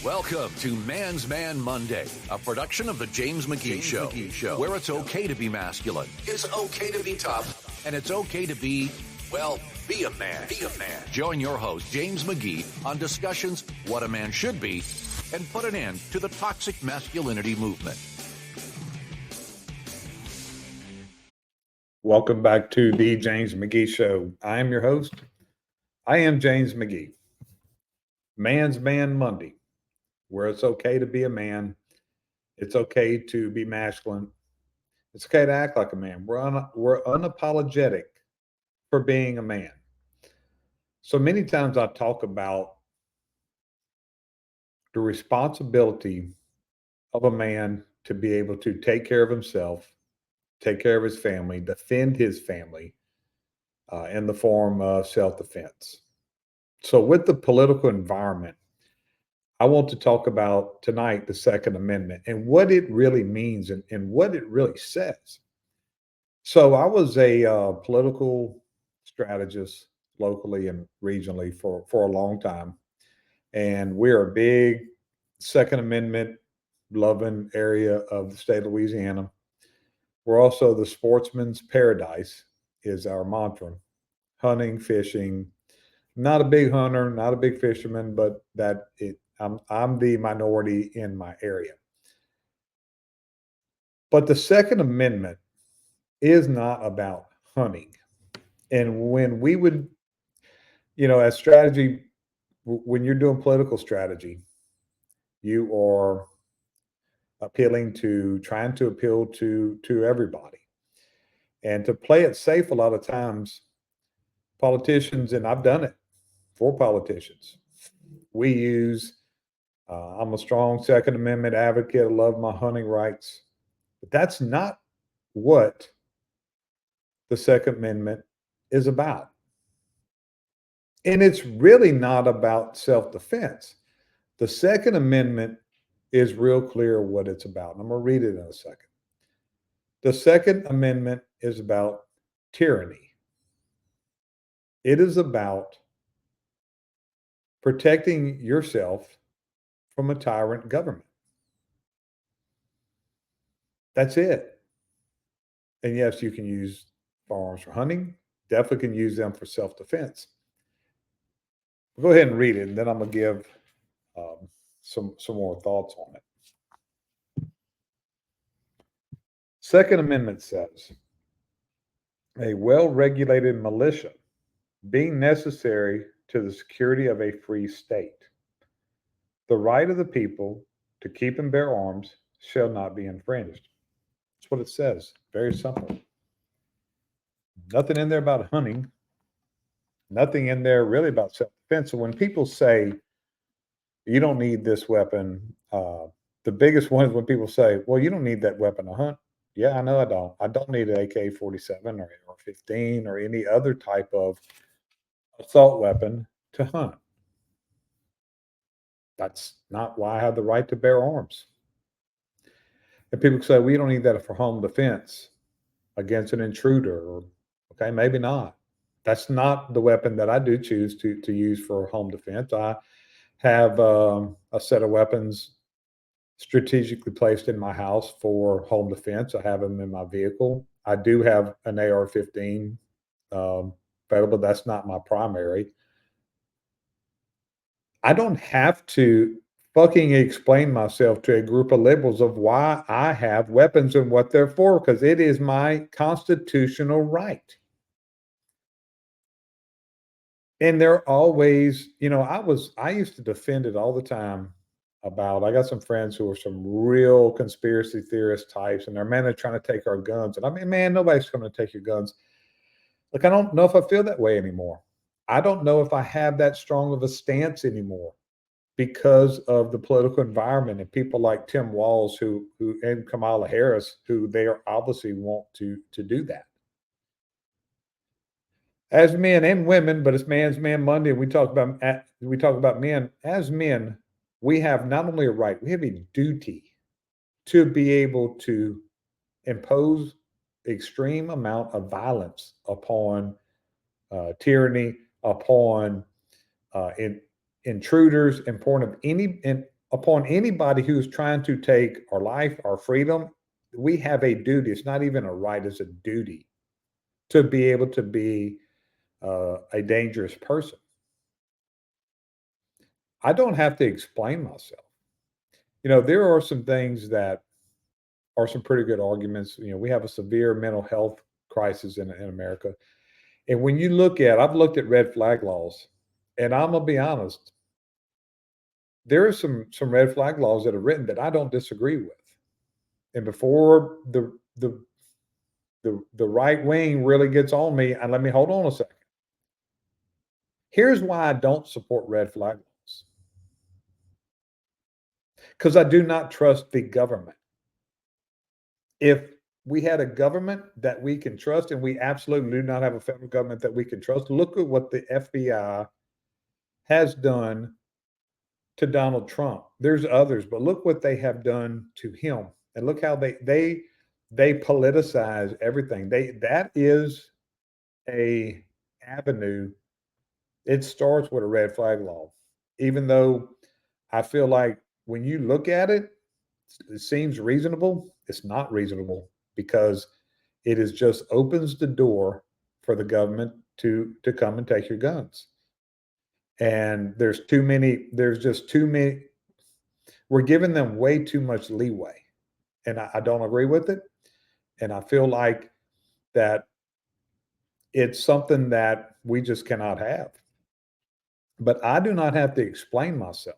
Welcome to Man's Man Monday, a production of the James McGee Show, where it's okay to be masculine, it's okay to be tough, and it's okay to be, well, be a man. Be a man. Join your host, James McGee, on discussions what a man should be and put an end to the toxic masculinity movement. Welcome back to the James McGee Show. I am your host. I am James McGee. Man's Man Monday, where it's okay to be a man. It's okay to be masculine. It's okay to act like a man. We're unapologetic for being a man. So many times I talk about the responsibility of a man to be able to take care of himself, take care of his family, defend his family in the form of self-defense. So with the political environment, I want to talk about tonight the Second Amendment and what it really means and what it really says. So I was a political strategist locally and regionally for a long time. And we're a big Second Amendment loving area of the state of Louisiana. We're also the sportsman's paradise is our mantra. Hunting, fishing. Not a big hunter, not a big fisherman, but I'm the minority in my area. But the Second Amendment is not about hunting. And when we would, as strategy, when you're doing political strategy, you are trying to appeal to everybody. And to play it safe, a lot of times, politicians, and I've done it for politicians, we use, I'm a strong Second Amendment advocate. I love my hunting rights. But that's not what the Second Amendment is about. And it's really not about self defense. The Second Amendment is real clear what it's about. And I'm going to read it in a second. The Second Amendment is about tyranny, it is about protecting yourself from a tyrant government. That's it. And yes, you can use firearms for hunting, definitely can use them for self defense. Go ahead and read it, and then I'm going to give some more thoughts on it. Second Amendment says a well-regulated militia being necessary to the security of a free state. The right of the people to keep and bear arms shall not be infringed. That's what it says. Very simple. Nothing in there about hunting. Nothing in there really about self-defense. So when people say you don't need this weapon, the biggest one is when people say, well, you don't need that weapon to hunt. Yeah, I know I don't. I don't need an AK-47 or 15 or any other type of assault weapon to hunt. That's not why I have the right to bear arms. And people say, well, you don't need that for home defense against an intruder. Or, okay, maybe not. That's not the weapon that I do choose to use for home defense. I have a set of weapons strategically placed in my house for home defense. I have them in my vehicle. I do have an AR-15 available. That's not my primary. I don't have to fucking explain myself to a group of liberals of why I have weapons and what they're for, because it is my constitutional right. And they're always, I used to defend it all the time I got some friends who are some real conspiracy theorist types, and they're trying to take our guns. And I mean, man, nobody's coming to take your guns. Look, I don't know if I feel that way anymore. I don't know if I have that strong of a stance anymore because of the political environment and people like Tim Walz who and Kamala Harris, who they are obviously want to do that. As men and women, but it's Man's Man Monday, and we talk about men. As men, we have not only a right, we have a duty to be able to impose extreme amount of violence upon tyranny, upon intruders, and upon anybody who's trying to take our life, our freedom. We have a duty. It's not even a right, it's a duty to be able to be a dangerous person. I don't have to explain myself. There are some things that are some pretty good arguments. We have a severe mental health crisis in America. And when you I've looked at red flag laws, and I'm gonna be honest, there are some red flag laws that are written that I don't disagree with. And before the right wing really gets on me, and let me hold on a second. Here's why I don't support red flag laws. Because I do not trust the government. If we had a government that we can trust, and we absolutely do not have a federal government that we can trust, look at what the FBI has done to Donald Trump. There's others, but look what they have done to him, and look how they politicize everything. That is a avenue. It starts with a red flag law, even though I feel like when you look at it, it seems reasonable. It's not reasonable because it is just opens the door for the government to come and take your guns. And there's just too many. We're giving them way too much leeway. And I don't agree with it. And I feel like that it's something that we just cannot have. But I do not have to explain myself.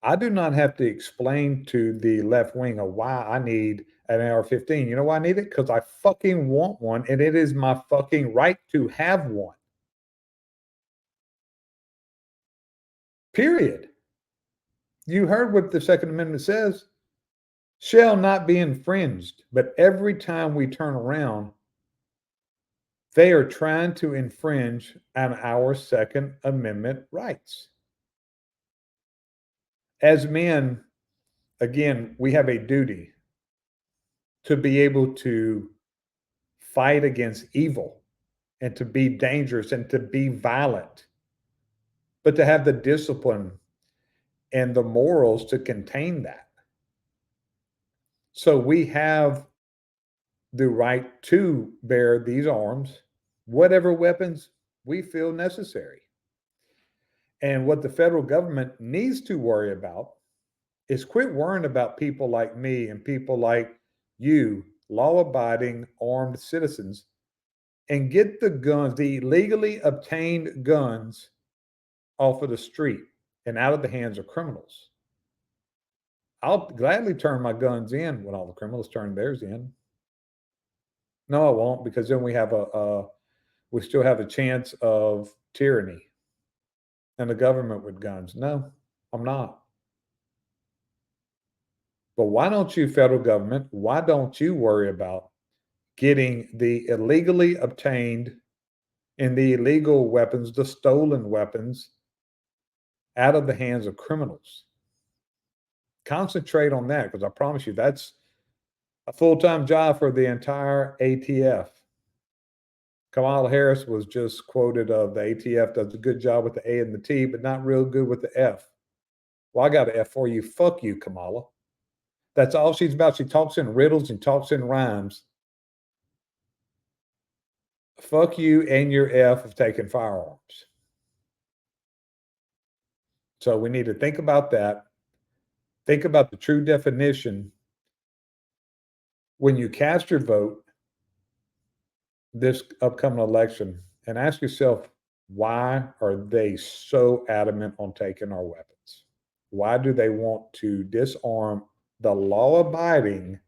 I do not have to explain to the left wing of why I need an AR-15. You know why I need it? Because I fucking want one, and it is my fucking right to have one. Period. You heard what the Second Amendment says. Shall not be infringed. But every time we turn around, they are trying to infringe on our Second Amendment rights. As men, again, we have a duty to be able to fight against evil and to be dangerous and to be violent, but to have the discipline and the morals to contain that. So we have the right to bear these arms, whatever weapons we feel necessary. And what the federal government needs to worry about is quit worrying about people like me and people like you, law abiding armed citizens, and get the guns, the legally obtained guns, off of the street and out of the hands of criminals. I'll gladly turn my guns in when all the criminals turn theirs in. No, I won't, because then we still have a chance of tyranny and the government with guns. No, I'm not. But why don't you, federal government, why don't you worry about getting the illegally obtained and the illegal weapons, the stolen weapons, out of the hands of criminals? Concentrate on that, because I promise you that's a full-time job for the entire ATF. Kamala Harris was just quoted of the ATF does a good job with the A and the T, but not real good with the F. Well, I got an F for you. Fuck you, Kamala. That's all she's about. She talks in riddles and talks in rhymes. Fuck you and your F of taking firearms. So we need to think about that. Think about the true definition when you cast your vote this upcoming election, and ask yourself, why are they so adamant on taking our weapons? Why do they want to disarm the law abiding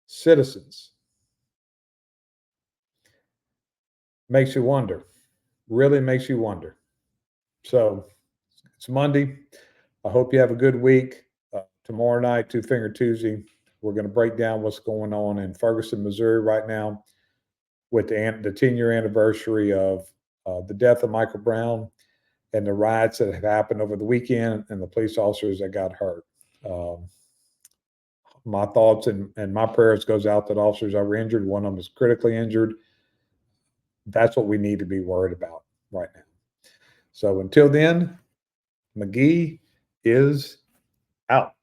citizens? Makes you wonder, really makes you wonder. So it's Monday. I hope you have a good week. Tomorrow night, Two Finger Tuesday, we're going to break down what's going on in Ferguson, Missouri right now with the 10-year anniversary of the death of Michael Brown and the riots that have happened over the weekend and the police officers that got hurt. My thoughts and my prayers goes out to the officers that were injured. One of them is critically injured. That's what we need to be worried about right now. So until then, McGee is out.